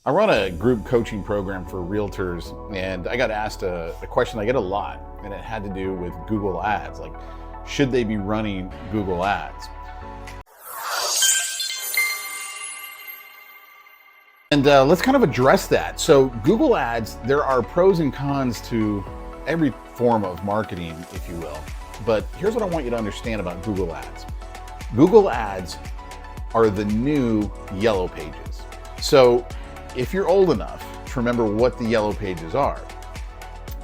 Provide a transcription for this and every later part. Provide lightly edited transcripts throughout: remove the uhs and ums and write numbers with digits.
I run a group coaching program for realtors, and I got asked a question I get a lot, and it had to do with Google Ads. Like, should they be running Google Ads? And let's kind of address that. So, Google Ads, there are pros and cons to every form of marketing, if you will. But here's what I want you to understand about Google Ads. Google Ads are the new Yellow Pages. So, if you're old enough to remember what the Yellow Pages are,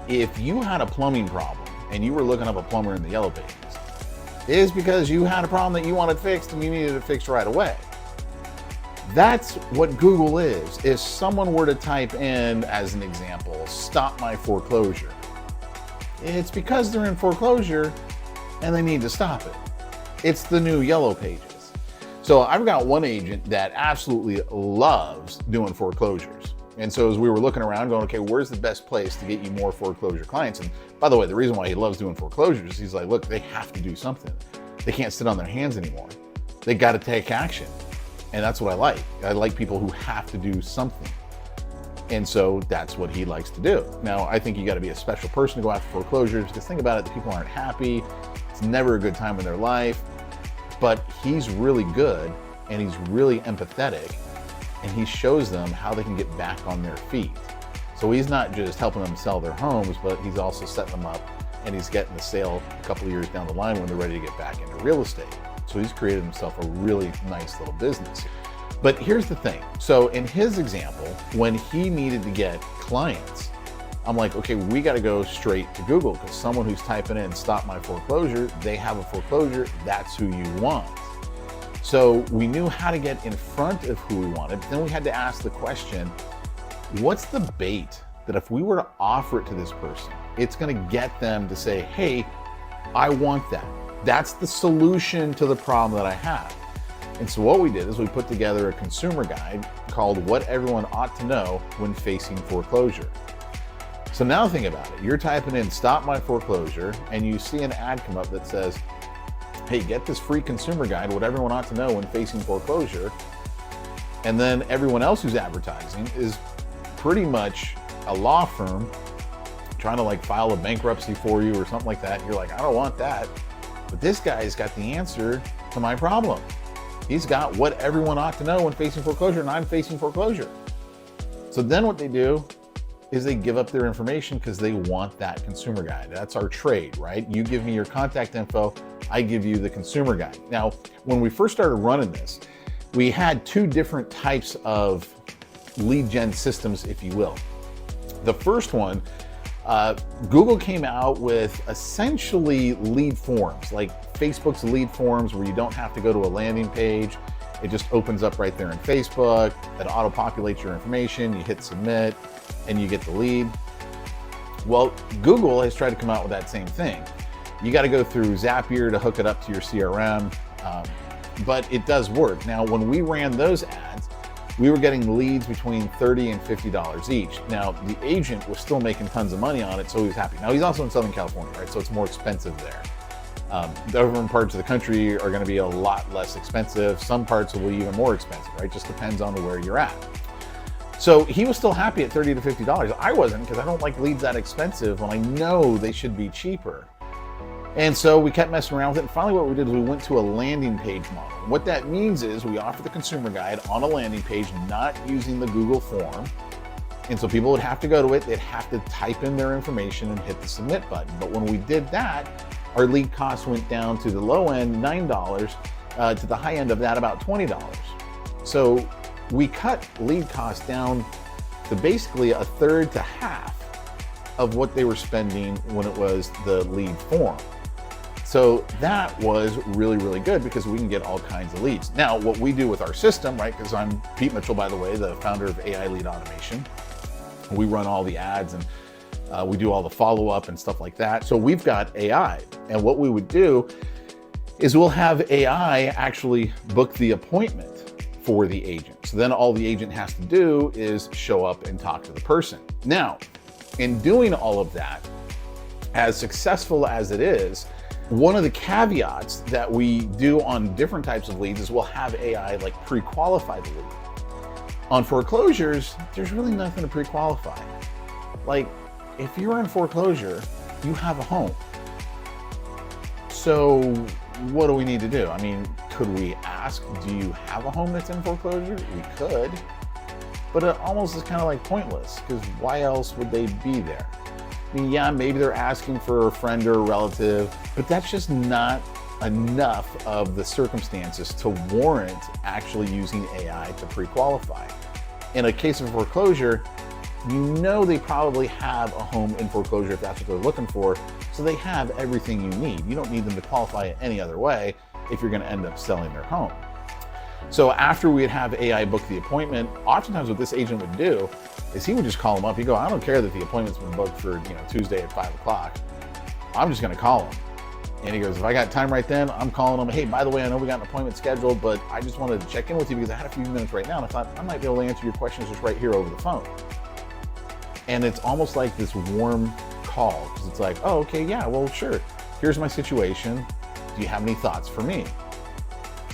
if you had a plumbing problem and you were looking up a plumber in the Yellow Pages, it is because you had a problem that you wanted fixed and you needed it fixed right away. That's what Google is. If someone were to type in, as an example, "stop my foreclosure," it's because they're in foreclosure and they need to stop it. It's the new Yellow Pages. So I've got one agent that absolutely loves doing foreclosures. And so as we were looking around going, okay, where's the best place to get you more foreclosure clients? And by the way, the reason why he loves doing foreclosures, he's like, look, they have to do something. They can't sit on their hands anymore. They got to take action. And that's what I like. I like people who have to do something. And so that's what he likes to do. Now, I think you got to be a special person to go after foreclosures, because think about it, the people aren't happy. It's never a good time in their life. But he's really good and he's really empathetic, and he shows them how they can get back on their feet. So he's not just helping them sell their homes, but he's also setting them up and he's getting the sale a couple of years down the line when they're ready to get back into real estate. So he's created himself a really nice little business. But here's the thing. So in his example, when he needed to get clients, I'm like, okay, we got to go straight to Google, because someone who's typing in "stop my foreclosure," they have a foreclosure. That's who you want. So we knew how to get in front of who we wanted. But then we had to ask the question, what's the bait that if we were to offer it to this person, it's going to get them to say, hey, I want that. That's the solution to the problem that I have. And so what we did is we put together a consumer guide called "What Everyone Ought to Know When Facing Foreclosure." So now think about it. You're typing in "stop my foreclosure" and you see an ad come up that says, hey, get this free consumer guide, "What Everyone Ought to Know When Facing Foreclosure." And then everyone else who's advertising is pretty much a law firm trying to like file a bankruptcy for you or something like that. You're like, I don't want that. But this guy's got the answer to my problem. He's got what everyone ought to know when facing foreclosure, and I'm facing foreclosure. So then what they do is they give up their information because they want that consumer guide. That's our trade, right? You give me your contact info, I give you the consumer guide. Now, when we first started running this, we had two different types of lead gen systems, if you will. The first one, Google came out with essentially lead forms, like Facebook's lead forms, where you don't have to go to a landing page. It just opens up right there in Facebook. It auto-populates your information. You hit submit and you get the lead. Well, Google has tried to come out with that same thing. You got to go through Zapier to hook it up to your CRM, but it does work. Now, when we ran those ads, we were getting leads between $30 and $50 each. Now, the agent was still making tons of money on it, so he was happy. Now, he's also in Southern California, right? So it's more expensive there. The urban parts of the country are going to be a lot less expensive. Some parts will be even more expensive, right? Just depends on where you're at. So he was still happy at $30 to $50. I wasn't, because I don't like leads that expensive when I know they should be cheaper. And so we kept messing around with it. And finally what we did is we went to a landing page model. What that means is we offer the consumer guide on a landing page, not using the Google form. And so people would have to go to it. They'd have to type in their information and hit the submit button. But when we did that, our lead cost went down to the low end, $9, to the high end of that, about $20. So we cut lead costs down to basically a third to half of what they were spending when it was the lead form. So that was really, really good, because we can get all kinds of leads. Now, what we do with our system, right, because I'm Pete Mitchell, by the way, the founder of AI Lead Automation. We run all the ads and we do all the follow-up and stuff like that. So we've got AI. And what we would do is we'll have AI actually book the appointment for the agent. So then all the agent has to do is show up and talk to the person. Now, in doing all of that, as successful as it is, one of the caveats that we do on different types of leads is we'll have AI like pre-qualify the lead. On foreclosures, there's really nothing to pre-qualify. Like, if you're in foreclosure, you have a home. So what do we need to do? I mean, could we ask, do you have a home that's in foreclosure? We could, but it almost is kind of like pointless, because why else would they be there? I mean, yeah, maybe they're asking for a friend or a relative, but that's just not enough of the circumstances to warrant actually using AI to pre-qualify. In a case of foreclosure, you know they probably have a home in foreclosure if that's what they're looking for, so they have everything you need. You don't need them to qualify it any other way if you're going to end up selling their home. So after we'd have AI book the appointment, oftentimes what this agent would do is he would just call them up. He'd go, I don't care that the appointment's been booked for Tuesday at 5 o'clock. I'm just going to call him. And he goes, if I got time right then, I'm calling him. Hey, by the way, I know we got an appointment scheduled, but I just wanted to check in with you because I had a few minutes right now and I thought I might be able to answer your questions just right here over the phone. And it's almost like this warm call, because it's like, oh, okay, yeah, well, sure. Here's my situation. Do you have any thoughts for me?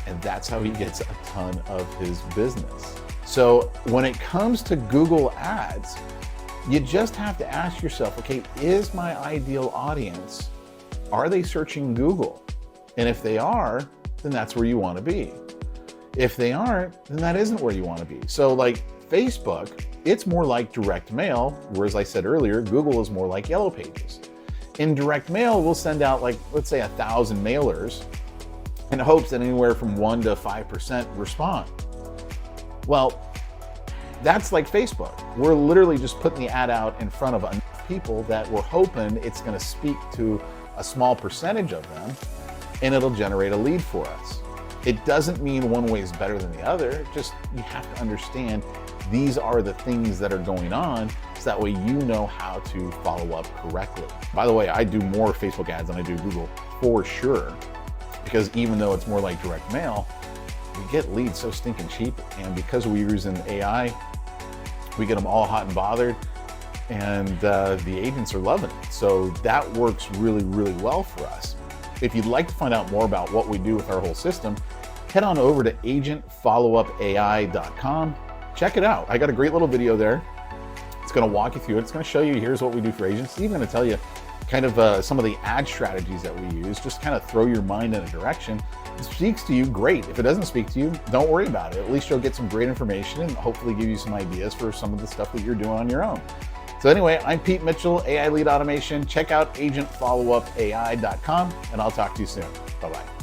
And that's how he gets a ton of his business. So when it comes to Google Ads, you just have to ask yourself, okay, is my ideal audience, are they searching Google? And if they are, then that's where you want to be. If they aren't, then that isn't where you want to be. So like Facebook, it's more like direct mail, whereas I said earlier, Google is more like Yellow Pages. In direct mail, we'll send out like, let's say 1,000 mailers in hopes that anywhere from 1 to 5% respond. Well, that's like Facebook. We're literally just putting the ad out in front of enough people that we're hoping it's going to speak to a small percentage of them and it'll generate a lead for us. It doesn't mean one way is better than the other, just you have to understand these are the things that are going on, so that way you know how to follow up correctly. By the way, I do more Facebook ads than I do Google for sure, because even though it's more like direct mail, we get leads so stinking cheap, and because we're using AI, we get them all hot and bothered, and the agents are loving it. So that works really, really well for us. If you'd like to find out more about what we do with our whole system, head on over to agentfollowupai.com. Check it out. I got a great little video there. It's going to walk you through it. It's going to show you here's what we do for agents. It's even going to tell you kind of some of the ad strategies that we use, just kind of throw your mind in a direction. If it speaks to you, great. If it doesn't speak to you, don't worry about it. At least you'll get some great information and hopefully give you some ideas for some of the stuff that you're doing on your own. So anyway, I'm Pete Mitchell, AI Lead Automation. Check out agentfollowupai.com, and I'll talk to you soon. Bye-bye.